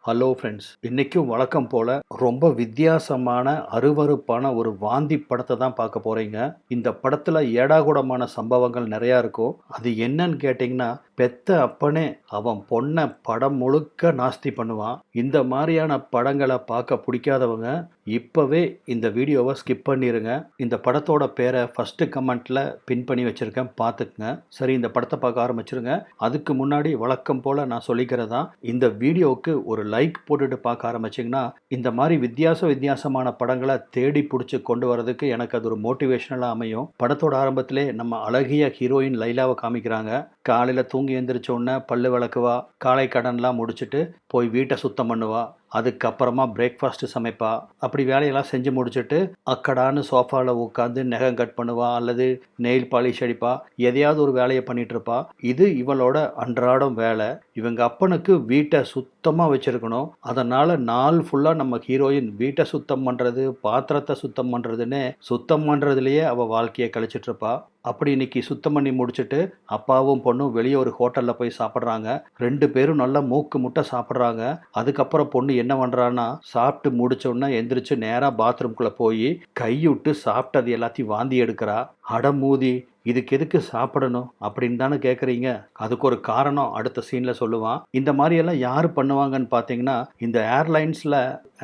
Hello friends, இன்னைக்கும் வழக்கம் போல ரொம்ப வித்தியாசமான அருவருப்பான ஒரு வாந்தி படத்தை தான் பார்க்க போறீங்க. இந்த படத்துல ஏடாகூடமான சம்பவங்கள் நிறையா இருக்கும். அது என்னன்னு கேட்டிங்கன்னா, பெத்த அப்பனே அவன் பொண்ணை படம் முழுக்க நாஸ்தி பண்ணுவான். இந்த மாதிரியான படங்களை பார்க்க பிடிக்காதவங்க இப்பவே இந்த வீடியோவை ஸ்கிப் பண்ணிருங்க. இந்த படத்தோட பேரை ஃபர்ஸ்ட் கமெண்ட்ல பின் பண்ணி வச்சிருக்கேன், பார்த்துக்குங்க. சரி, இந்த படத்தை பார்க்க ஆரம்பிச்சிருங்க. அதுக்கு முன்னாடி வழக்கம் போல நான் சொல்லிக்கிறதா, இந்த வீடியோவுக்கு ஒரு லைக் போட்டுட்டு பார்க்க ஆரம்பிச்சிங்கன்னா இந்த மாதிரி வித்தியாசமான படங்களை தேடி பிடிச்சி கொண்டு வரதுக்கு எனக்கு அது ஒரு மோட்டிவேஷனலாக அமையும். படத்தோட ஆரம்பத்திலே நம்ம அழகிய ஹீரோயின் லைலாவை காமிக்கிறாங்க. காலையில் தூங்கி எழுந்திரிச்ச உடனே பல்லு விளக்குவா, காலை கடன்லாம் முடிச்சுட்டு போய் வீட்டை சுத்தம் பண்ணுவா, அதுக்கப்புறமா பிரேக்ஃபாஸ்ட் சமைப்பா. அப்படி வேலையெல்லாம் செஞ்சு முடிச்சுட்டு அக்கடான்னு சோஃபாவில் உட்காந்து நகம் கட் பண்ணுவா அல்லது நெயில் பாலிஷ் அடிப்பா. எதையாவது ஒரு வேலையை பண்ணிட்டு இருப்பா. இது இவளோட அன்றாடம் வேலை. இவங்க அப்பனுக்கு வீட்டை சுத்தமாக வச்சிருக்கணும். அதனால நாள் ஃபுல்லாக நம்ம ஹீரோயின் வீட்டை சுத்தம் பண்ணுறது, பாத்திரத்தை சுத்தம் பண்ணுறதுன்னு சுத்தம் பண்ணுறதுலையே அவள் வாழ்க்கையை கழிச்சிட்டு இருப்பா. அப்படி இன்னைக்கு சுத்தம் பண்ணி முடிச்சுட்டு அப்பாவும் பொண்ணும் வெளியே ஒரு ஹோட்டலில் போய் சாப்பிட்றாங்க. 2 பேரும் நல்லா மூக்கு முட்டை சாப்பிட்றாங்க. அதுக்கப்புறம் பொண்ணு என்ன பண்ணுறான்னா, சாப்பிட்டு முடிச்சோடனே எந்திரிச்சு நேராக பாத்ரூம்குள்ளே போய் கைவிட்டு சாப்பிட்டது எல்லாத்தையும் வாந்தி எடுக்கிறா. அடமூதி, இதுக்கு எதுக்கு சாப்பிடணும் அப்படின்னு தானே கேட்குறீங்க. அதுக்கு ஒரு காரணம் அடுத்த சீனில் சொல்லுவான். இந்த மாதிரியெல்லாம் யார் பண்ணுவாங்கன்னு பார்த்தீங்கன்னா, இந்த ஏர்லைன்ஸில்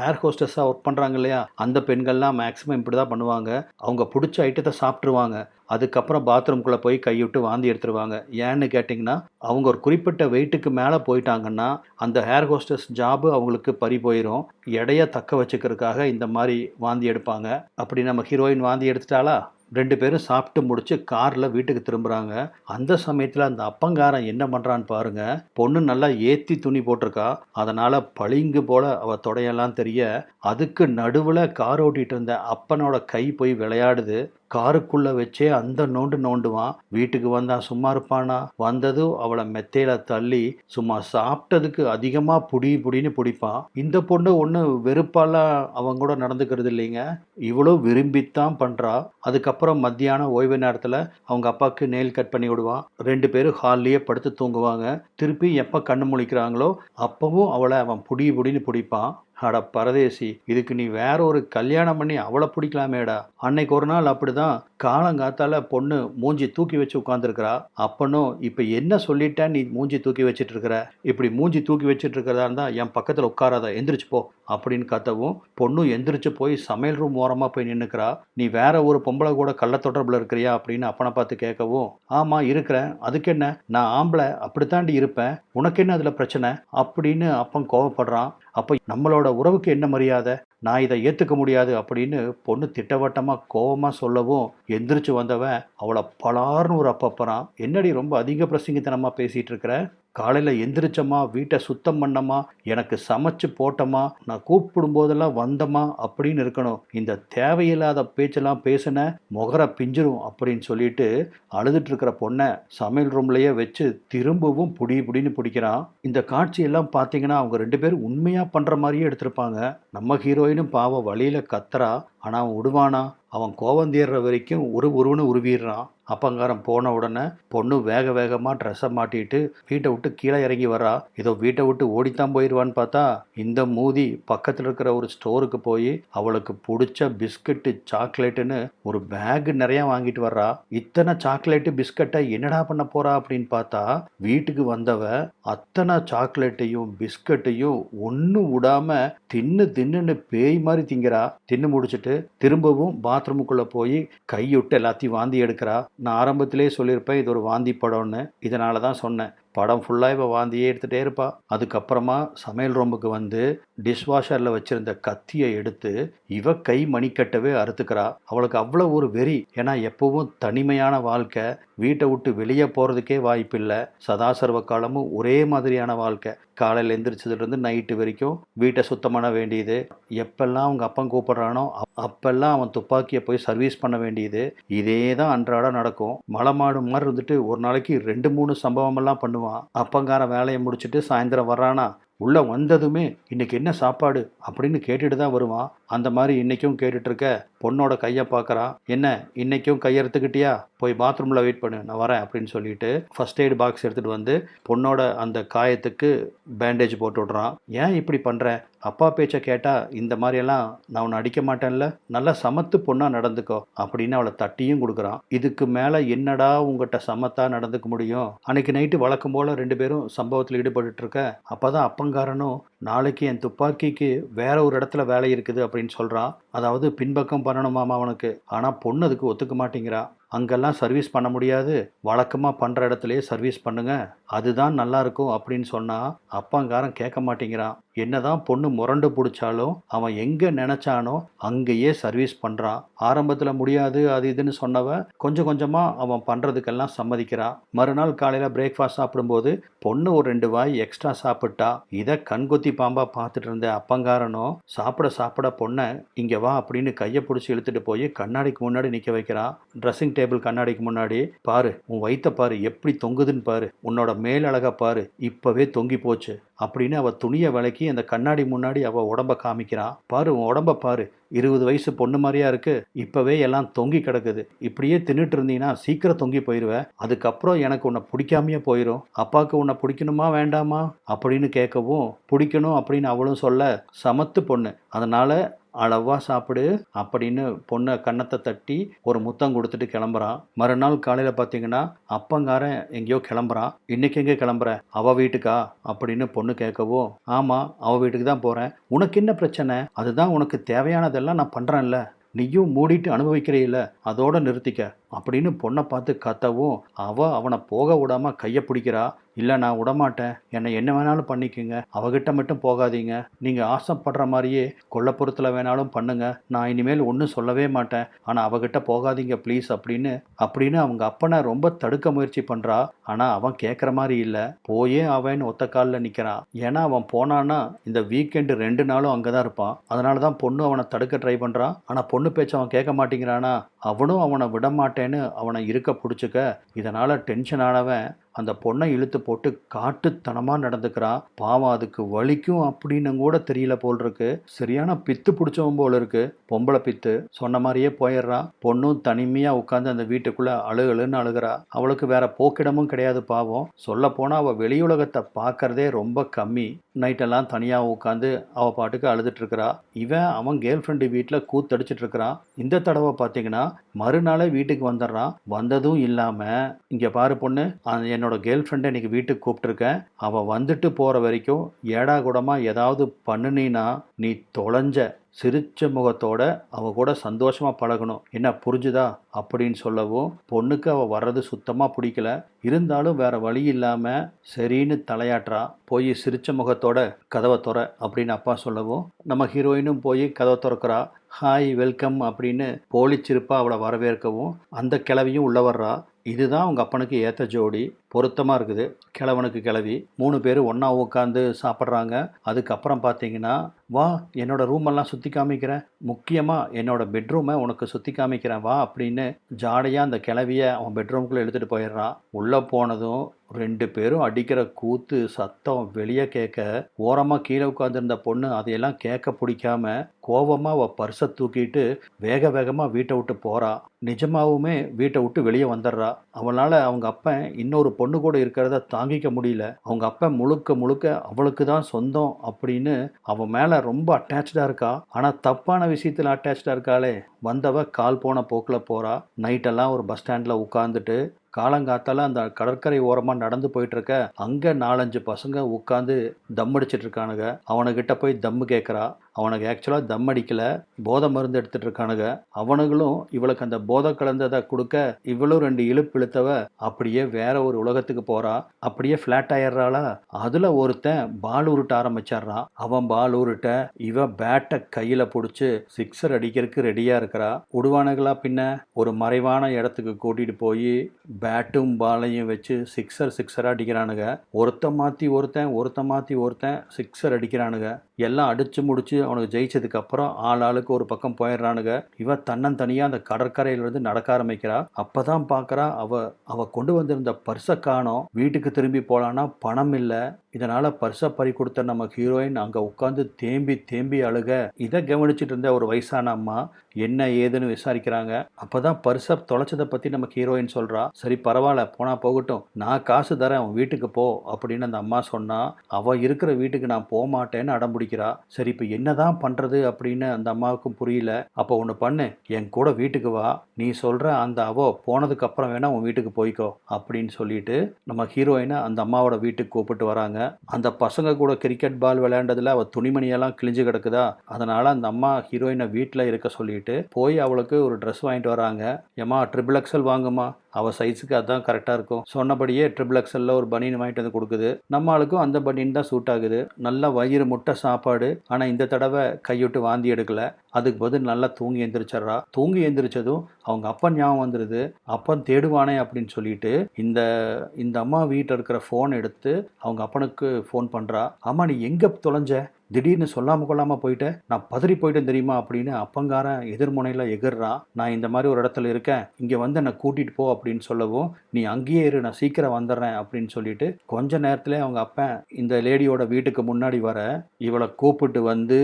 ஏர் ஹோஸ்டஸாக ஒர்க் பண்ணுறாங்க இல்லையா, அந்த பெண்கள்லாம் மேக்ஸிமம் இப்படி தான் பண்ணுவாங்க. அவங்க பிடிச்ச ஐட்டத்தை சாப்பிட்ருவாங்க. அதுக்கப்புறம் பாத்ரூம்குள்ளே போய் கைவிட்டு வாந்தி எடுத்துருவாங்க. ஏன்னு கேட்டிங்கன்னா, அவங்க ஒரு குறிப்பிட்ட வெயிட்டுக்கு மேலே போயிட்டாங்கன்னா அந்த ஏர் ஹோஸ்டஸ் ஜாபு அவங்களுக்கு பறி போயிடும். எடையை தக்க வச்சுக்கிறதுக்காக இந்த மாதிரி வாந்தி எடுப்பாங்க. அப்படி நம்ம ஹீரோயின் வாந்தி எடுத்துட்டாலா, 2 பேரும் சாப்பிட்டு முடிச்சு காரில் வீட்டுக்கு திரும்புகிறாங்க. அந்த சமயத்தில் அந்த அப்பங்காரன் என்ன பண்ணுறான்னு பாருங்க. பொண்ணு நல்லா ஏற்றி துணி போட்டிருக்கா. அதனால் பளிங்கு போல் அவள் தொடையெல்லாம் தெரிய, அதுக்கு நடுவில் கார் ஓட்டிகிட்டு இருந்த அப்பனோட கை போய் விளையாடுது. காருக்குள்ளே வச்சே அந்த நோண்டுவான். வீட்டுக்கு வந்தா சும்மா இருப்பானா? வந்ததும் அவளை மெத்தையில தள்ளி சும்மா சாப்பிட்டதுக்கு அதிகமாக புடின்னு பிடிப்பான். இந்த பொண்ணு ஒன்று வெறுப்பாலாம் அவங்க கூட நடந்துக்கிறது இல்லைங்க. இவ்வளோ விரும்பித்தான் பண்ணுறா. அதுக்கப்புறம் மத்தியானம் ஓய்வு நேரத்தில் அவங்க அப்பாவுக்கு நெயில் கட் பண்ணி விடுவான். 2 பேரும் ஹால்லேயே படுத்து தூங்குவாங்க. திருப்பி எப்போ கண்ணு முழிக்கிறாங்களோ அப்பவும் அவளை அவன் புடின்னு பிடிப்பான். அட பரதேசி, இதுக்கு நீ வேற ஒரு கல்யாணம் பண்ணி அவளை பிடிக்கலாமேடா. அன்னைக்கு ஒரு நாள் அப்படிதான் காலங்காத்தால பொண்ணு மூஞ்சி தூக்கி வச்சு உட்காந்துருக்கிறா. அப்பனும், இப்போ என்ன சொல்லிட்டேன் நீ மூஞ்சி தூக்கி வச்சுட்டு இருக்கிற? இப்படி மூஞ்சி தூக்கி வச்சுட்டு இருக்கிறதா இருந்தா என் பக்கத்தில் உட்காராத, எந்திரிச்சு போ அப்படின்னு கத்தவும் பொண்ணு எந்திரிச்சு போய் சமையல் ரூம் ஓரமாக போய் நின்றுக்கிறா. நீ வேற ஒரு பொம்பளை கூட கள்ள தொடர்பில் இருக்கிறியா அப்படின்னு அப்பனை பார்த்து கேட்கவும், ஆமாம் இருக்கிறேன், அதுக்கு என்ன, நான் ஆம்பளை அப்படித்தாண்டி இருப்பேன், உனக்கு என்ன அதில் பிரச்சனை அப்படின்னு அப்பன் கோவப்படுறான். அப்போ நம்மளோட உறவுக்கு என்ன மரியாதை, நான் இதை ஏற்றுக்க முடியாது அப்படின்னு பொண்ணு திட்டவட்டமாக கோவமாக சொல்லவும், எந்திரிச்சு வந்தவன் அவளை பலார்னு ஒரு அப்பப்பறான். என்னடி ரொம்ப அதிக பிரசங்கித்தனமாக பேசிகிட்டு இருக்கிற? காலையில் எந்திரிச்சம்மா, வீட்டை சுத்தம் பண்ணம்மா, எனக்கு சமைச்சு போட்டம்மா, நான் கூப்பிடும் போதெல்லாம் வந்தம்மா அப்படின்னு இருக்கணும். இந்த தேவையில்லாத பேச்செல்லாம் பேசின முகர பிஞ்சிரும் அப்படின்னு சொல்லிட்டு அழுதுட்டு இருக்கிற பொண்ணை சமையல் ரூம்லேயே வச்சு திரும்பவும் புடின்னு பிடிக்கிறான். இந்த காட்சியெல்லாம் பார்த்தீங்கன்னா அவங்க 2 பேரும் உண்மையாக பண்ணுற மாதிரியே எடுத்திருப்பாங்க. நம்ம ஹீரோயினும் பாவம் வழியில் கத்துறா. ஆனால் அவன் விடுவானா? அவன் கோவம் தீர்ற வரைக்கும் உருவுன்னு உருவிடுறான். அப்பங்காரம் போன உடனே பொண்ணு வேகமாக ட்ரெஸ்ஸை மாட்டிட்டு வீட்டை விட்டு கீழே இறங்கி வரா. ஏதோ வீட்டை விட்டு ஓடித்தான் போயிடுவான்னு பார்த்தா இந்த மூதி பக்கத்தில் இருக்கிற ஒரு ஸ்டோருக்கு போய் அவளுக்கு பிடிச்ச பிஸ்கட்டு சாக்லேட்டுன்னு ஒரு பேக் நிறையா வாங்கிட்டு வர்றா. இத்தனை சாக்லேட்டு பிஸ்கட்டை என்னடா பண்ண போறா அப்படின்னு பார்த்தா, வீட்டுக்கு வந்தவ அத்தனை சாக்லேட்டையும் பிஸ்கட்டையும் ஒன்றும் விடாம தின்னுன்னு பேய் மாதிரி திங்கிறா. தின்னு முடிச்சுட்டு திரும்பவும் பாத்ரூமுக்குள்ளே போய் கைவிட்டு எல்லாத்தையும் வாந்தி எடுக்கிறா. நான் ஆரம்பத்திலே சொல்லியிருப்பேன் இது ஒரு வாந்தி படம்னு. இதனால தான் சொன்னேன். படம் ஃபுல்லாக இப்போ வாந்தியே எடுத்துகிட்டே இருப்பா. அதுக்கப்புறமா சமையல் ரூமுக்கு வந்து டிஷ்வாஷரில் வச்சுருந்த கத்தியை எடுத்து இவ கை மணிக்கட்டவே அறுத்துக்கிறா. அவளுக்கு அவ்வளோ ஒரு வெறி. ஏன்னா எப்பவும் தனிமையான வாழ்க்கை, வீட்டை விட்டு வெளியே போகிறதுக்கே வாய்ப்பில்லை. சதாசர்வ காலமும் ஒரே மாதிரியான வாழ்க்கை. காலையில் எந்திரிச்சதுலேருந்து நைட்டு வரைக்கும் வீட்டை சுத்தம் பண்ண வேண்டியது. எப்பெல்லாம் அவங்க அப்பன் கூப்பிட்றானோ அப்பெல்லாம் அவன் துப்பாக்கியை போய் சர்வீஸ் பண்ண வேண்டியது. இதே தான் அன்றாடம் நடக்கும். மலை மாடு மாதிரி இருந்துட்டு ஒரு நாளைக்கு 2-3 சம்பவமெல்லாம் பண்ணுவான். அப்பங்காரன் வேலையை முடிச்சுட்டு சாயந்தரம் வர்றானா, உள்ளே வந்ததுமே இன்னைக்கு என்ன சாப்பாடு அப்படின்னு கேட்டுட்டு தான் வருவான். அந்த மாதிரி இன்றைக்கும் கேட்டுட்ருக்க பொண்ணோட கையை பார்க்குறான். என்ன இன்னைக்கும் கையெடுத்துக்கிட்டியா, போய் பாத்ரூமில் வெயிட் பண்ணு, நான் வரேன் அப்படின்னு சொல்லிட்டு ஃபர்ஸ்ட் எய்ட் பாக்ஸ் எடுத்துகிட்டு வந்து பொண்ணோட அந்த காயத்துக்கு பேண்டேஜ் போட்டு விட்றான். ஏன் இப்படி பண்ணுற, அப்பா பேச்சை கேட்டால் இந்த மாதிரியெல்லாம் நான் உன்னை அடிக்க மாட்டேன்ல, நல்லா சமத்து பொண்ணாக நடந்துக்கோ அப்படின்னு அவளை தட்டியும் கொடுக்குறான். இதுக்கு மேலே என்னடா உங்கள்கிட்ட சமத்தா நடந்துக்க முடியும். அன்னைக்கு நைட்டு வழக்கம் போல் 2 பேரும் சம்பவத்தில் ஈடுபட்டு இருக்க. அப்போ தான் அப்பங்காரனும் நாளைக்கு என் துப்பாக்கிக்கு வேற ஒரு இடத்துல வேலை இருக்குது அப்படின்னு சொல்கிறான். அதாவது பின்பக்கம் பண்ணணுமாமா அவனுக்கு. ஆனால் பொண்ணு அதுக்கு ஒத்துக்க மாட்டேங்கிறா. அங்கெல்லாம் சர்வீஸ் பண்ண முடியாது, வழக்கமாக பண்ணுற இடத்துலையே சர்வீஸ் பண்ணுங்க, அதுதான் நல்லா இருக்கும் அப்படின்னு சொன்னால் அப்பங்காரன் கேட்க மாட்டேங்கிறான். என்னதான் பொண்ணு முரண்டு பிடிச்சாலும் அவன் எங்கே நினச்சானோ அங்கேயே சர்வீஸ் பண்ணுறான். ஆரம்பத்தில் முடியாது அது இதுன்னு சொன்னவன் கொஞ்சம் கொஞ்சமாக அவன் பண்ணுறதுக்கெல்லாம் சம்மதிக்கிறான். மறுநாள் காலையில் பிரேக்ஃபாஸ்ட் சாப்பிடும்போது பொண்ணு ஒரு 2 வாய் எக்ஸ்ட்ரா சாப்பிட்டா. இதை கண்கொத்தி பாம்பாக பார்த்துட்டு இருந்த அப்பங்காரனும் சாப்பிட சாப்பிட பொண்ணை இங்கே வா அப்படின்னு கையை பிடிச்சி இழுத்துட்டு போய் கண்ணாடிக்கு முன்னாடி நிற்க வைக்கிறான். ட்ரெஸ்ஸிங் டேபிள் கண்ணாடிக்கு முன்னாடி, பாரு உன் வயிற்ற பாரு எப்படி தொங்குதுன்னு பாரு, உன்னோட மேல் அழகா பாரு இப்பவே தொங்கி போச்சு அப்படின்னு அவ துணியை விலக்கி அந்த கண்ணாடி முன்னாடி அவ உடம்ப காமிக்கிறான். பாரு உன் உடம்ப பாரு, 20 வயசு பொண்ணு மாதிரியா இருக்கு, இப்பவே எல்லாம் தொங்கி கிடக்குது, இப்படியே தின்னுட்டு இருந்தீங்கன்னா சீக்கிரம் தொங்கி போயிடுவ, அதுக்கப்புறம் எனக்கு உன்னை பிடிக்காமையே போயிடும், அப்பாவுக்கு உன்னை பிடிக்கணுமா வேண்டாமா அப்படின்னு கேட்கவும் பிடிக்கணும் அப்படின்னு அவளும் சொல்ல, சமத்து பொண்ணு அதனால அளவா சாப்பிடு அப்படின்னு பொண்ணை கன்னத்தை தட்டி ஒரு முத்தம் கொடுத்துட்டு கிளம்புறான். மறுநாள் காலையில் பார்த்தீங்கன்னா அப்பங்காரன் எங்கேயோ கிளம்புறான். இன்னைக்கு எங்கே கிளம்புற, அவ வீட்டுக்கா அப்படின்னு பொண்ணு கேட்கவும், ஆமாம் அவ வீட்டுக்கு தான் போகிறேன், உனக்கு என்ன பிரச்சனை, அதுதான் உனக்கு தேவையானதெல்லாம் நான் பண்ணுறேன்ல, நீயும் மூடிட்டு அனுபவிக்கிறீல்ல, அதோட நிறுத்திக்க அப்படின்னு பொண்ணை பார்த்து கத்தவும் அவனை போக விடாம கையை பிடிக்கிறா. இல்லை நான் விடமாட்டேன், என்னை என்ன வேணாலும் பண்ணிக்கோங்க, அவகிட்ட மட்டும் போகாதீங்க, நீங்கள் ஆசைப்படுற மாதிரியே கொல்லப்புறத்தில் வேணாலும் பண்ணுங்க, நான் இனிமேல் ஒன்றும் சொல்லவே மாட்டேன், ஆனால் அவகிட்ட போகாதீங்க ப்ளீஸ் அப்படின்னு அவங்க அப்பனை ரொம்ப தடுக்க முயற்சி பண்ணுறா. ஆனால் அவன் கேட்குற மாதிரி இல்லை, போயே அவன் ஒத்த காலில் நிற்கிறான். ஏன்னா அவன் போனான்னா இந்த வீக்கெண்டு 2 நாளும் அங்கே தான் இருப்பான். அதனால தான் பொண்ணு அவனை தடுக்க ட்ரை பண்ணுறான். ஆனால் பொண்ணு பேச்சு அவன் கேட்க மாட்டேங்கிறானா, அவனும் அவனை விட மாட்டேன்னு அவனை இருக்க பிடிச்சிக்க. இதனால் டென்ஷன் ஆனவன் அந்த பொண்ணை இழுத்து போட்டு காட்டுத்தனமாக நடந்துக்கிறான். பாவம் அதுக்கு வலிக்கும் அப்படின்னு கூட தெரியல போல் இருக்கு. சரியான பித்து பிடிச்சவன் போல் இருக்கு, பொம்பளை பித்து. சொன்ன மாதிரியே போயிடுறான். பொண்ணும் தனிமையாக உட்காந்து அந்த வீட்டுக்குள்ளே அழுகலுன்னு அழுகிறா. அவளுக்கு வேற போக்கிடமும் கிடையாது பாவம். சொல்ல போனால் அவள் வெளியுலகத்தை பார்க்கறதே ரொம்ப கம்மி. நைட்டெல்லாம் தனியாக உட்காந்து அவள் பாட்டுக்கு அழுதுட்டு இருக்கிறா. அவன் கேர்ள் ஃப்ரெண்டு வீட்டில் கூத்தடிச்சிட்டு இருக்கிறான். இந்த தடவை பார்த்தீங்கன்னா மறுநாளே வீட்டுக்கு வந்துடுறான். வந்ததும் இல்லாமல், இங்கே பாரு பொண்ணு, என்னோட கேர்ள் ஃப்ரெண்டை இன்னைக்கு வீட்டுக்கு கூப்பிட்டுருக்கேன், அவள் வந்துட்டு போகிற வரைக்கும் ஏடா கூடமாக ஏதாவது பண்ணுனீன்னா நீ தொலைஞ்ச, சிரிச்ச முகத்தோட அவ கூட சந்தோஷமாக பழகணும், என்ன புரிஞ்சுதா அப்படின்னு சொல்லவும் பொண்ணுக்கு அவள் வர்றது சுத்தமாக பிடிக்கல. இருந்தாலும் வேற வழி இல்லாமல் சரின்னு தலையாட்டுறா. போய் சிரிச்ச முகத்தோட கதவை துற அப்படின்னு அப்பா சொல்லவும் நம்ம ஹீரோயினும் போய் கதவை திறக்கிறா. ஹாய் வெல்கம் அப்படின்னு போலிச்சிருப்பா அவளை வரவேற்கவும் அந்த கிழவியும் உள்ள வர்றா. இதுதான் அவங்க அப்பனுக்கு ஏற்ற ஜோடி, பொருத்தமாக இருக்குது. கிழவனுக்கு கிழவி 3 பேர் ஒன்றா உட்காந்து சாப்பிட்றாங்க. அதுக்கப்புறம் பார்த்தீங்கன்னா, வா என்னோட ரூமெல்லாம் சுற்றி காமிக்கிறேன், முக்கியமாக என்னோட பெட்ரூமை உனக்கு சுற்றி காமிக்கிறேன் வா அப்படின்னு ஜாடையாக அந்த கிழவியை அவன் பெட்ரூம்குள்ளே எடுத்துகிட்டு போயிடுறான். உள்ளே போனதும் 2 பேரும் அடிக்கிற கூத்து சத்தம் வெளியே கேட்க, ஓரமாக கீழே உட்காந்துருந்த பொண்ணு அதையெல்லாம் கேட்க பிடிக்காம கோபமாக அவள் பர்ஸை தூக்கிட்டு வேக வேகமாக வீட்டை விட்டு போகிறா. நிஜமாவுமே வீட்டை விட்டு வெளியே வந்துடுறா. அவளால் அவங்க அப்பன் இன்னொரு பொண்ணு கூட இருக்கிறத தாங்கிக்க முடியல. அவங்க அப்பன் முழுக்க முழுக்க அவளுக்கு தான் சொந்தம் அப்படின்னு அவன் மேலே ரொம்ப அட்டாச்சாக இருக்கா. ஆனால் தப்பான விஷயத்தில் அட்டாச்சாக இருக்காளே. வந்தவ கால் போன போக்கில் போகிறா. நைட்டெல்லாம் ஒரு பஸ் ஸ்டாண்டில் உட்காந்துட்டு காலங்காத்தால அந்த கடற்கரை ஓரமாக நடந்து போயிட்டு இருக்க, அங்கே 4-5 பசங்க உட்காந்து தம் அடிச்சிட்டு இருக்கானுங்க. அவனுக்கிட்ட போய் தம்மு கேட்குறா. அவனுக்கு ஆக்சுவலாக தம் அடிக்கல, போதை மருந்து எடுத்துட்டு இருக்கானுங்க. அவனுங்களும் இவளுக்கு அந்த போதை கலந்ததை கொடுக்க இவளும் 2 இழுப்பு இழுத்தவ அப்படியே வேற ஒரு உலகத்துக்கு போறா. அப்படியே ஃப்ளாட் ஆயிடுறாளா. அதுல ஒருத்தன் பால் உருட்ட ஆரம்பிச்சிடுறான். அவன் பால் உருட்ட இவ பேட்டை கையில பிடிச்சி சிக்ஸர் அடிக்கிறதுக்கு ரெடியா இருக்கிறா. உடுவானுங்களா பின்ன ஒரு மறைவான இடத்துக்கு கூட்டிட்டு போய் பேட்டும் பாலையும் வச்சு சிக்ஸரா அடிக்கிறானுங்க. ஒருத்தன் மாற்றி ஒருத்தன் சிக்ஸர் அடிக்கிறானுங்க. எல்லாம் அடிச்சு முடிச்சு அவனுக்கு ஜெயிச்சதுக்கு அப்புறம் ஆளுக்கு ஒரு பக்கம் போயிடுறானுங்க. இவ தன்னந்தனியா அந்த கடற்கரையிலிருந்து நடக்க ஆரம்பிக்கிறா. அப்பதான் பார்க்கறா அவ கொண்டு வந்திருந்த பர்ஸை காணோம். வீட்டுக்கு திரும்பி போலான்னா பணம் இல்லை. இதனால பர்ஸை பறி கொடுத்த நம்ம ஹீரோயின் அங்க உட்காந்து தேம்பி தேம்பி அழுக. இதை கவனிச்சிட்டு இருந்த ஒரு வயசான அம்மா என்ன ஏதுன்னு விசாரிக்கிறாங்க. அப்பதான் பர்ஸை தொலைச்சதை பத்தி நம்ம ஹீரோயின் சொல்றா. சரி பரவாயில்ல, போனா போகட்டும், நான் காசு தரேன், அவன் வீட்டுக்கு போ அப்படின்னு அந்த அம்மா சொன்னா. அவ இருக்கிற வீட்டுக்கு நான் போக மாட்டேன்னு அடம் பிடிக்கிறா. சரி இப்போ என்னதான் பண்றது அப்படின்னு அந்த அம்மாவுக்கும் புரியல. அப்போ ஒன்று பண்ணு, என் கூட வீட்டுக்கு வா, நீ சொல்ற அந்த அவ போனதுக்கு அப்புறம் வேணா உன் வீட்டுக்கு போய்க்கோ அப்படின்னு சொல்லிட்டு நம்ம ஹீரோயினை அந்த அம்மாவோட வீட்டுக்கு கூப்பிட்டு வராங்க. அந்த பசங்க கூட கிரிக்கெட் பால் விளையாண்டதுல அவ துணிமணியெல்லாம் கிழிஞ்சு கிடக்குதா, அதனால அந்த அம்மா ஹீரோயினை வீட்டில் இருக்க சொல்லிட்டு போய் அவளுக்கு ஒரு ட்ரெஸ் வாங்கிட்டு வராங்க. ஏமா ட்ரிபிள் எக்ஸல் வாங்குமா, அவள் சைஸுக்கு அதான் கரெக்டாக இருக்கும். சொன்னபடியே ட்ரிபிள் எக்ஸலில் ஒரு பனியன் வாங்கிட்டு வந்து கொடுக்குது. நம்ம ஆளுக்கும் அந்த பனியன் தான் சூட் ஆகுது. நல்லா வயிறு முட்டை சாப்பாடு. ஆனால் இந்த தடவை கைவிட்டு வாந்தி எடுக்கல. அதுக்கு பதில் நல்லா தூங்கி எந்திரிச்சிட்றா. தூங்கி எந்திரிச்சதும் அவங்க அப்பன் ஞாபகம் வந்துடுது. அப்பன் தேடுவானே அப்படின்னு சொல்லிட்டு இந்த இந்த அம்மா வீட்டில் இருக்கிற ஃபோன் எடுத்து அவங்க அப்பனுக்கு ஃபோன் பண்ணுறா. அம்மா நீ எங்கே தொலைஞ்ச, திடீர்னு சொல்லாமல் கொள்ளாமல் போயிட்டேன், நான் பதறி போயிட்டேன் தெரியுமா அப்படின்னு அப்பங்காரன் எதிர்முனையில் எகிர்றான். நான் இந்த மாதிரி ஒரு இடத்துல இருக்கேன், இங்கே வந்து என்னை கூட்டிகிட்டு போ அப்படின்னு சொல்லவும், நீ அங்கேயே இரு, நான் சீக்கிரம் வந்துடுறேன் அப்படின்னு சொல்லிட்டு கொஞ்ச நேரத்துல அவங்க அப்பன் இந்த லேடியோட வீட்டுக்கு முன்னாடி வர இவளை கூப்பிட்டு வந்து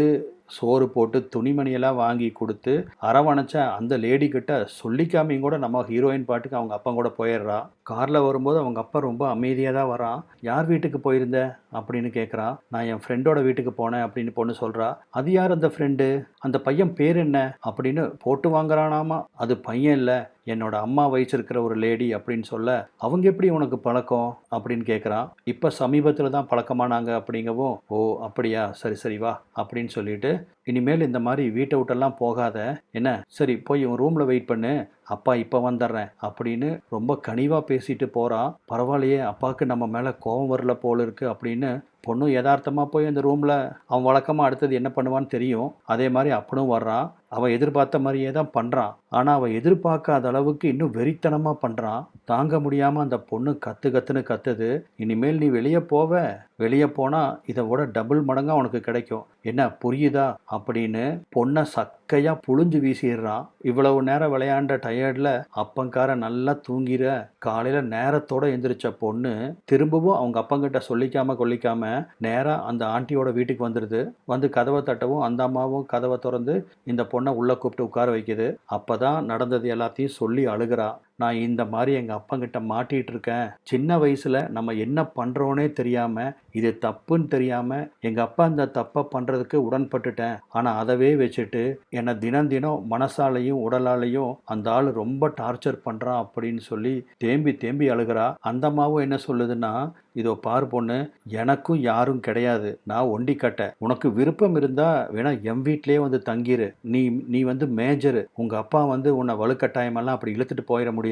சோறு போட்டு துணிமணியெல்லாம் வாங்கி கொடுத்து அரவணைச்ச அந்த லேடி கிட்ட சொல்லிக்காமையும் கூட நம்ம ஹீரோயின் பாட்டுக்கு அவங்க அப்பா கூட போயிடுறா. காரில் வரும்போது அவங்க அப்பா ரொம்ப அமைதியாக தான் வரான். யார் வீட்டுக்கு போயிருந்த அப்படின்னு கேட்குறான். நான் என் ஃப்ரெண்டோட வீட்டுக்கு போனேன் அப்படின்னு பொண்ணு சொல்கிறா. அது யார் அந்த ஃப்ரெண்டு, அந்த பையன் பேர் என்ன அப்படின்னு போட்டு வாங்குறானாமா. அது பையன் இல்லை, என்னோட அம்மா வயசிருக்கிற ஒரு லேடி அப்படின்னு சொல்ல, அவங்க எப்படி உனக்கு பழக்கம் அப்படின்னு கேட்குறான். இப்போ சமீபத்தில் தான் பழக்கமானாங்க அப்படிங்கவும், ஓ அப்படியா, சரி சரி வா அப்படின்னு சொல்லிட்டு, இனிமேல் இந்த மாதிரி வீட்டை விட்டெல்லாம் போகாத என்ன, சரி போய் உன் ரூமில் வெயிட் பண்ணு, அப்பா இப்போ வந்துடுறேன் அப்படின்னு ரொம்ப கனிவாக பேசிட்டு போகிறான். பரவாயில்லையே, அப்பாவுக்கு நம்ம மேலே கோபம் வரல போல இருக்கு அப்படின்னு பொண்ணு யதார்த்தமாக போய் அந்த ரூமில் அவன் வழக்கமாக அடுத்தது என்ன பண்ணுவான்னு தெரியும். அதே மாதிரி அப்பனும் வர்றான். அவன் எதிர்பார்த்த மாதிரியே தான் பண்ணுறான். ஆனால் அவன் எதிர்பார்க்காத அளவுக்கு இன்னும் வெறித்தனமாக பண்ணுறான். தாங்க முடியாமல் அந்த பொண்ணு கத்து கத்துன்னு கத்துது. இனிமேல் நீ வெளியே போவ, வெளியே போனால் இதை விட டபுள் மடங்காக உனக்கு கிடைக்கும், என்ன புரியுதா அப்படின்னு பொண்ணை சக்கையாக புழிஞ்சு வீசிடுறான். இவ்வளவு நேரம் விளையாண்ட டயர்டில் அப்பங்கார நல்லா தூங்கிற காலையில் நேரத்தோடு எந்திரிச்ச பொண்ணு திரும்பவும் அவங்க அப்பங்கிட்ட சொல்லிக்காம கொல்லிக்காம நேராக அந்த ஆண்டியோட வீட்டுக்கு வந்துடுது. வந்து கதவை தட்டவும் அந்த அம்மாவும் கதவை திறந்து இந்த பொண்ணை உள்ளே கூப்பிட்டு உட்கார வைக்குது. அப்போ தான் நடந்தது எல்லாத்தையும் சொல்லி அழுகிறா. நான் இந்த மாதிரி எங்கள் அப்பங்கிட்ட மாட்டிகிட்டு இருக்கேன். சின்ன வயசில் நம்ம என்ன பண்ணுறோன்னே தெரியாமல், இது தப்புன்னு தெரியாமல் எங்கள் அப்பா இந்த தப்பை பண்ணுறதுக்கு உடன்பட்டுட்டேன். ஆனால் அதவே வச்சுட்டு என்னை தினம் தினம் மனசாலையும் உடலாலையும் அந்த ஆள் ரொம்ப டார்ச்சர் பண்ணுறான் அப்படின்னு சொல்லி தேம்பி தேம்பி அழுகிறா. அந்த அம்மாவும் என்ன சொல்லுதுன்னா, இதோ பாரு பொண்ணு, எனக்கும் யாரும் கிடையாது, நான் ஒண்டி கட்ட, உனக்கு விருப்பம் இருந்தால் வேணா என் வீட்டிலே வந்து தங்கிரு, நீ வந்து மேஜரு, உங்கள் அப்பா வந்து உன்னை வலுக்கட்டாயமெல்லாம் அப்படி இழுத்துட்டு போயிட முடியாது.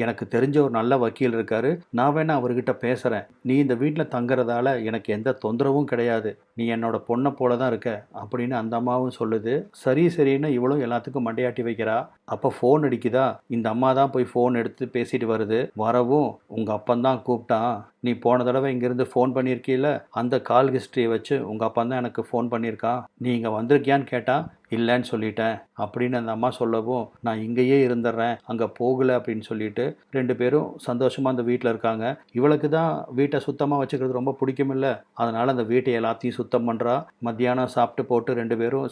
எனக்கு தெரிஞ்ச ஒரு நல்ல வக்கீல் இருக்காரு, நான் வேணா அவர்கிட்ட பேசுகிறேன். நீ இந்த வீட்டில் தங்குறதால எனக்கு எந்த தொந்தரவும் கிடையாது, நீ என்னோட பொண்ணை போல தான் இருக்க அப்படின்னு அந்த அம்மாவும் சொல்லுது. சரி சரின்னு இவளும் எல்லாத்துக்கும் மண்டையாட்டி வைக்கிறா. அப்போ ஃபோன் அடிக்குதா. இந்த அம்மா தான் போய் ஃபோன் எடுத்து பேசிட்டு வருது. வரவும் உங்கள் அப்பந்தான் கூப்பிட்டான், நீ போன தடவை இங்கேருந்து ஃபோன் பண்ணியிருக்கீல, அந்த கால் ஹிஸ்ட்ரியை வச்சு உங்கள் அப்பா தான் எனக்கு ஃபோன் பண்ணியிருக்கான், நீ இங்கே வந்திருக்கியான்னு கேட்டால் இல்லைன்னு சொல்லிட்டேன் அப்படின்னு அந்த அம்மா சொல்லவும், நான் இங்கேயே இருந்துடுறேன், அங்கே போகலை அப்படின்னு சொல்லிட்டு ரெண்டு பேரும் சந்தோஷமாக அந்த வீட்டில் இருக்காங்க. இவளுக்கு தான் வீட்டை சுத்தமாக வச்சுக்கிறது ரொம்ப பிடிக்குமில்ல, அதனால் அந்த வீட்டை எல்லாத்தையும் சுத்தம் பண்ணுறா. மத்தியானம் சாப்பிட்டு போட்டு ரெண்டு பேரும்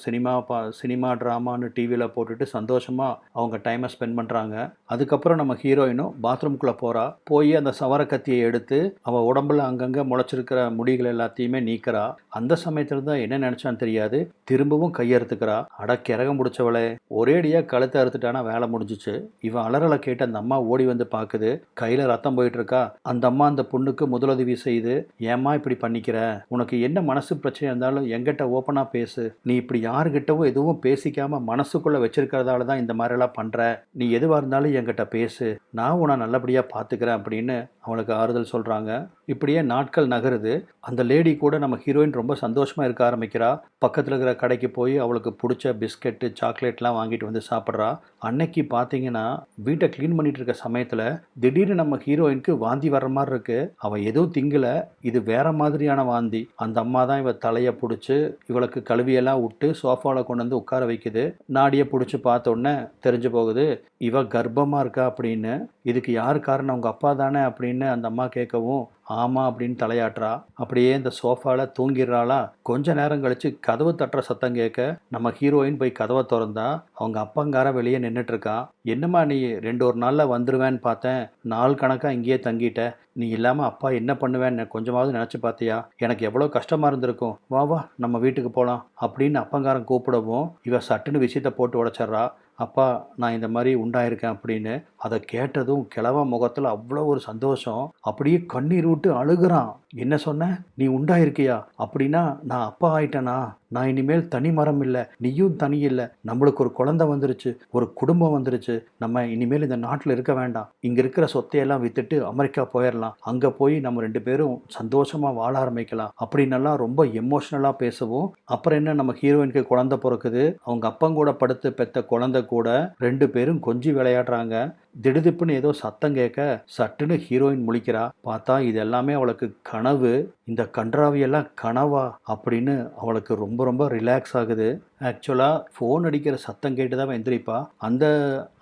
சினிமா ட்ராமான்னு டிவியில் போட்டுட்டு சந்தோஷமாக அவங்க டைமை ஸ்பெண்ட் பண்ணுறாங்க. அதுக்கப்புறம் நம்ம ஹீரோயினும் பாத்ரூம்குள்ளே போகிறா. போய் அந்த சவர கத்தியை எடுத்து அவள் உடம்புல அங்கங்கே முளைச்சிருக்கிற முடிகள் எல்லாத்தையுமே நீக்கிறா. அந்த சமயத்தில் தான் என்ன நினச்சான்னு தெரியாது, திரும்பவும் கையெடுத்துக்கிறா. அட கிறகம் முடிச்சவளே, ஒரேடியாக கழுத்தை அறுத்துட்டானா வேலை முடிஞ்சிச்சு. இவன் அலறலை கேட்டு அந்த அம்மா ஓடி வந்து பார்க்குது. கையில் ரத்தம் போயிட்டு இருக்கா. அந்த அம்மா அந்த பொண்ணுக்கு முதலுதவி செய்து, ஏம்மா இப்படி பண்ணிக்கிற, உனக்கு என்ன மனசு பிரச்சனை இருந்தாலும் என்கிட்ட ஓப்பனாக பேசு, நீ இப்படி யாருக்கிட்டவும் எதுவும் பேசிக்காமல் மனசுக்குள்ளே வச்சிருக்கிறதால தான் இந்த மாதிரிலாம் பண்ணுற, நீ எதுவாக இருந்தாலும் என்கிட்ட பேசு, நான் உன்னை நல்லபடியாக பார்த்துக்கிறேன் அப்படின்னு அவளுக்கு ஆறுதல் சொல்கிறாங்க. இப்படியே நாட்கள் நகருது. அந்த லேடி கூட நம்ம ஹீரோயின் ரொம்ப சந்தோஷமாக இருக்க ஆரம்பிக்கிறா. பக்கத்தில் இருக்கிற கடைக்கு போய் அவளுக்கு பிடிச்ச பிஸ்கெட்டு சாக்லேட்லாம் வாங்கிட்டு வந்து சாப்பிட்றா. அன்னைக்கு பார்த்தீங்கன்னா வீட்டை க்ளீன் பண்ணிட்டு இருக்க சமயத்தில் திடீர்னு நம்ம ஹீரோயினுக்கு வாந்தி வர்ற மாதிரி இருக்கு. அவள் எதுவும் திங்கலை, இது வேற மாதிரியான வாந்தி. அந்த அம்மா தான் இவள் தலையை பிடிச்சி இவளுக்கு கழுவியெல்லாம் விட்டு சோஃபாவில் கொண்டு வந்து உட்கார வைக்குது. நாடியை பிடிச்சி பார்த்தோன்னே தெரிஞ்சு போகுது இவ கர்ப்பமாக இருக்கா அப்படின்னு. இதுக்கு யார் காரணம், அவங்க அப்பா தானே அப்படின்னு அந்த அம்மா கேட்கவும், கேட்கவும் ஆமாம் அப்படின்னு தலையாட்டுறா. அப்படியே இந்த சோஃபாவில் தூங்கிடுறாளா. கொஞ்ச நேரம் கழிச்சு கதவு தட்டுற சத்தம் கேட்க நம்ம ஹீரோயின் போய் கதவை திறந்தா அவங்க அப்பங்கார வெளியே நின்றுட்டு இருக்கான். என்னம்மா நீ 2 நாளில் வந்துடுவேன்னு பார்த்தேன், நாள் கணக்காக இங்கேயே தங்கிட்ட, நீ இல்லாமல் அப்பா என்ன பண்ணுவேன்னு கொஞ்சமாவது நினச்சி பார்த்தியா? எனக்கு எவ்வளோ கஷ்டமாக இருந்திருக்கும், வா வா நம்ம வீட்டுக்கு போகலாம் அப்படின்னு அப்பங்காரன் கூப்பிடவும் இவ சட்டுன்னு விஷயத்தை போட்டு உடச்சிட்றா. அப்பா நான் இந்த மாதிரி உண்டாயிருக்கேன் அப்படின்னு. அதை கேட்டதும் கிழவன் முகத்தில் அவ்வளோ ஒரு சந்தோஷம், அப்படியே கண்ணீர் விட்டு அழுகிறான். என்ன சொன்ன, நீ உண்டாயிருக்கியா? அப்படின்னா நான் அப்பா ஆயிட்டேனா? நான் இனிமேல் தனி மரம் இல்லை, நீயும் தனி இல்லை, நம்மளுக்கு ஒரு குழந்தை வந்துருச்சு, ஒரு குடும்பம் வந்துருச்சு, நம்ம இனிமேல் இந்த நாட்டில் இருக்க வேண்டாம், இங்கே இருக்கிற சொத்தையெல்லாம் விற்றுட்டு அமெரிக்கா போயிடலாம், அங்கே போய் நம்ம 2 பேரும் சந்தோஷமாக வாழ ஆரம்பிக்கலாம் அப்படின்னெல்லாம் ரொம்ப எமோஷ்னலாக பேசவும், அப்புறம் என்ன நம்ம ஹீரோயினுக்கு குழந்தை பிறக்குது. அவங்க அப்பங்கூட படுத்து பெற்ற குழந்தை கூட 2 பேரும் கொஞ்சி விளையாடுறாங்க. திடுதிப்புன்னு ஏதோ சத்தம் கேட்க சட்டுன்னு ஹீரோயின் முழிக்கிறா. பார்த்தா இது எல்லாமே அவளுக்கு கனவு. இந்த கன்றாவியெல்லாம் கனவா அப்படின்னு அவளுக்கு ரொம்ப ரொம்ப ரிலாக்ஸ் ஆகுது. ஆக்சுவலாக ஃபோன் அடிக்கிற சத்தம் கேட்டு தான் எந்திரிப்பா. அந்த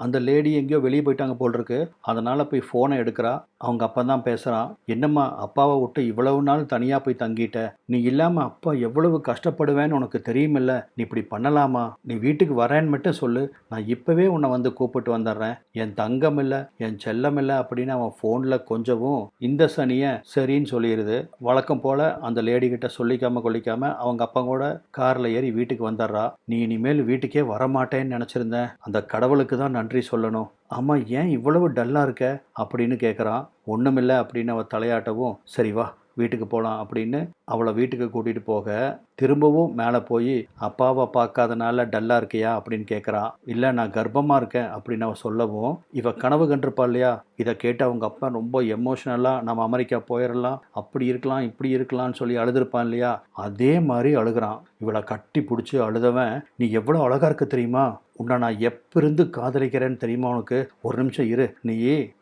அந்த லேடி எங்கேயோ வெளியே போயிட்டாங்க போல் இருக்கு. அதனால் போய் ஃபோனை எடுக்கிறா. அவங்க அப்பா தான் பேசுகிறான். என்னம்மா அப்பாவை விட்டு இவ்வளவு நாள் தனியாக போய் தங்கிட்ட, நீ இல்லாமல் அப்பா எவ்வளவு கஷ்டப்படுவேன்னு உனக்கு தெரியுமில்ல, நீ இப்படி பண்ணலாமா? நீ வீட்டுக்கு வரேன்னு மட்டும் சொல்லு, நான் இப்போவே உன்னை வந்து கூப்பிட்டு வந்துடுறேன், என் தங்கம் இல்லை என் செல்லம் இல்லை அப்படின்னு அவன் ஃபோனில் கொஞ்சவும் இந்த சனியை சரின்னு சொல்லிடுது. வழக்கம் போல் அந்த லேடி கிட்ட சொல்லிக்காம கொல்லிக்காம அவங்க அப்பா கூட காரில் ஏறி வீட்டுக்கு வந்துடுறா. நீ இனிமேல் வீட்டுக்கே வரமாட்டேன்னு நினச்சிருந்தேன், அந்த கடவுளுக்கு தான் நன்றி சொல்லணும். ஆமாம் ஏன் இவ்வளவு டல்லாக இருக்க அப்படின்னு கேட்குறான். ஒன்றுமில்லை அப்படின்னு அவள் தலையாட்டவும் சரி வா வீட்டுக்கு போகலாம் அப்படின்னு அவளை வீட்டுக்கு கூட்டிகிட்டு போக திரும்பவும் மேலே போய் அப்பாவை பார்க்காதனால டல்லாக இருக்கியா அப்படின்னு கேட்குறான். இல்லை நான் கர்ப்பமாக இருக்கேன் அப்படின்னு அவள் சொல்லவும் இவ கனவு கண்டிருப்பா இல்லையா, இதை கேட்டு அவங்க அப்பா ரொம்ப எமோஷ்னலாக நம்ம அமெரிக்கா போயிடலாம், அப்படி இருக்கலாம் இப்படி இருக்கலாம்னு சொல்லி அழுதுருப்பான் இல்லையா, அதே மாதிரி அழுகிறான். இவளை கட்டி பிடிச்சி அழுதவன் நீ எவ்வளோ அழகாக இருக்க தெரியுமா, உன்னை நான் எப்பிருந்து காதலிக்கிறேன்னு தெரியுமா உனக்கு, ஒரு நிமிஷம் இரு, நீ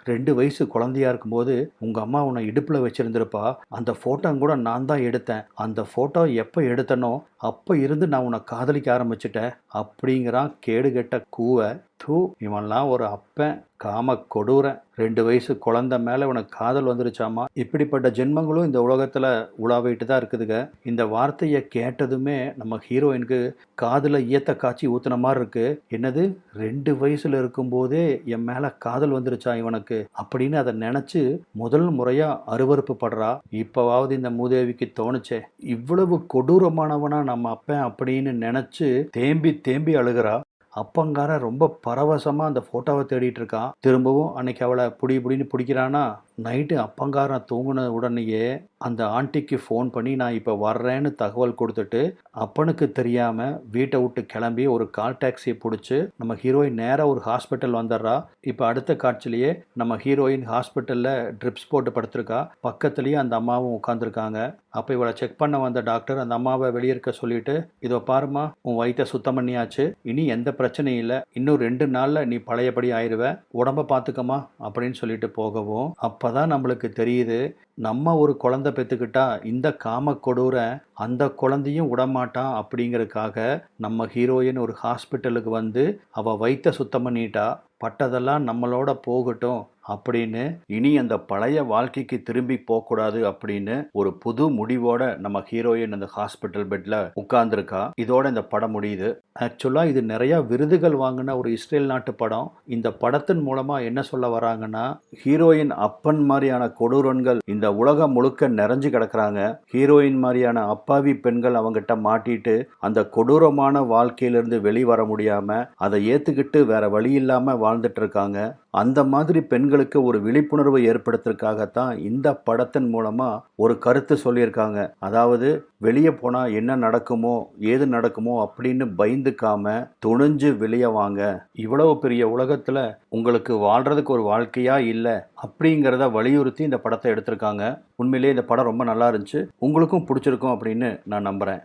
2 வயசு குழந்தையா இருக்கும்போது உங்கள் அம்மா உன்னை இடுப்பில் வச்சுருந்துருப்பா, அந்த ஃபோட்டோ கூட நான் தான் எடுத்தேன், அந்த ஃபோட்டோ எப்போ எடுத்தனோ அப்போ இருந்து நான் உன்னை காதலிக்க ஆரம்பிச்சிட்டேன் அப்படிங்கிறான் கேடுகெட்ட கூவை. தூ இவன்லாம் ஒரு அப்பன், காம கொடூரன், 2 வயசு குழந்தை மேலே உனக்கு காதல் வந்துருச்சாமா. இப்படிப்பட்ட ஜென்மங்களும் இந்த உலகத்தில் உலாவிட்டு தான் இருக்குதுங்க. இந்த வார்த்தையை கேட்டதுமே நம்ம ஹீரோயினுக்கு காதில் ஈயத்த காய்ச்சி ஊற்றுன மாதிரி இருக்கு. என்னது 2 வயசில் இருக்கும்போதே என் மேலே காதல் வந்துருச்சா இவனுக்கு அப்படின்னு அதை நினச்சி முதல் முறையாக அருவருப்பு படுறா. இப்போவாவது இந்த மூதேவிக்கு தோணுச்சே, இவ்வளவு கொடூரமானவனா நம்ம அப்பன் அப்படின்னு நினச்சி தேம்பி தேம்பி அழுகிறா. அப்பங்கார ரொம்ப பரவசமாக அந்த ஃபோட்டோவை தேடிட்டு இருக்கான். திரும்பவும் அன்னைக்கு அவளை புடின்னு பிடிக்கிறானா. நைட்டு அப்பங்காரன் தூங்கின உடனேயே அந்த ஆண்டிக்கு ஃபோன் பண்ணி நான் இப்போ வர்றேன்னு தகவல் கொடுத்துட்டு அப்பனுக்கு தெரியாமல் வீட்டை விட்டு கிளம்பி ஒரு கால் டாக்ஸியை பிடிச்சி நம்ம ஹீரோயின் நேராக ஒரு ஹாஸ்பிட்டல் வந்துடுறா. இப்போ அடுத்த காட்சிலேயே நம்ம ஹீரோயின் ஹாஸ்பிட்டலில் ட்ரிப்ஸ் போட்டு படுத்திருக்கா. பக்கத்துலேயே அந்த அம்மாவும் உட்காந்துருக்காங்க. அப்போ இவளை செக் பண்ண வந்த டாக்டர் அந்த அம்மாவை வெளியே இருக்க சொல்லிட்டு இதோ பாருமா உன் வயிற்றை சுத்தம் பண்ணியாச்சு, இனி எந்த பிரச்சனையும் இல்லை, இன்னும் 2 நாளில் நீ பழையபடி ஆயிடுவ, உடம்ப பார்த்துக்கமா அப்படின்னு சொல்லிட்டு போகவும் அப்போதான் நம்மளுக்கு தெரியுது நம்ம ஒரு குழந்தை பெற்றுக்கிட்டா இந்த காம கொடூர அந்த குழந்தையும் விடமாட்டான் அப்படிங்கிறதுக்காக நம்ம ஹீரோயின் ஒரு ஹாஸ்பிட்டலுக்கு வந்து அவள் வயிற்றை சுத்தம் பண்ணிட்டா. பட்டதெல்லாம் நம்மளோட போகட்டும் அப்படின்னு, இனி அந்த பழைய வாழ்க்கைக்கு திரும்பி போகக்கூடாது அப்படின்னு ஒரு புது முடிவோட நம்ம ஹீரோயின் அந்த ஹாஸ்பிட்டல் பெட்ல உட்கார்ந்துருக்கா. இதோட இந்த படம் முடியுது. ஆக்சுவலாக இது நிறைய விருதுகள் வாங்கின ஒரு இஸ்ரேல் நாட்டு படம். இந்த படத்தின் மூலமா என்ன சொல்ல வராங்கன்னா, ஹீரோயின் அப்பன் மாதிரியான கொடூரன்கள் இந்த உலகம் முழுக்க நிறைஞ்சு கிடக்குறாங்க. ஹீரோயின் மாதிரியான அப்பாவி பெண்கள் அவங்ககிட்ட மாட்டிட்டு அந்த கொடூரமான வாழ்க்கையிலிருந்து வெளிவர முடியாம அதை ஏத்துக்கிட்டு வேற வழி இல்லாம வாழ்ந்துட்டு இருக்காங்க. அந்த மாதிரி பெண்களுக்கு ஒரு விழிப்புணர்வு ஏற்படுத்துறதுக்காகத்தான் இந்த படத்தின் மூலமா ஒரு கருத்து சொல்லியிருக்காங்க. அதாவது வெளியே போனா என்ன நடக்குமோ ஏது நடக்குமோ அப்படின்னு பயந்துக்காம துணிஞ்சு வெளியே வாங்க, இவ்வளவு பெரிய உலகத்துல உங்களுக்கு வாழ்றதுக்கு ஒரு வாழ்க்கையா இல்லை அப்படிங்கிறத வலியுறுத்தி இந்த படத்தை எடுத்திருக்காங்க. உண்மையிலேயே இந்த படம் ரொம்ப நல்லா இருந்துச்சு, உங்களுக்கும் பிடிச்சிருக்கும் அப்படின்னு நான் நம்புறேன்.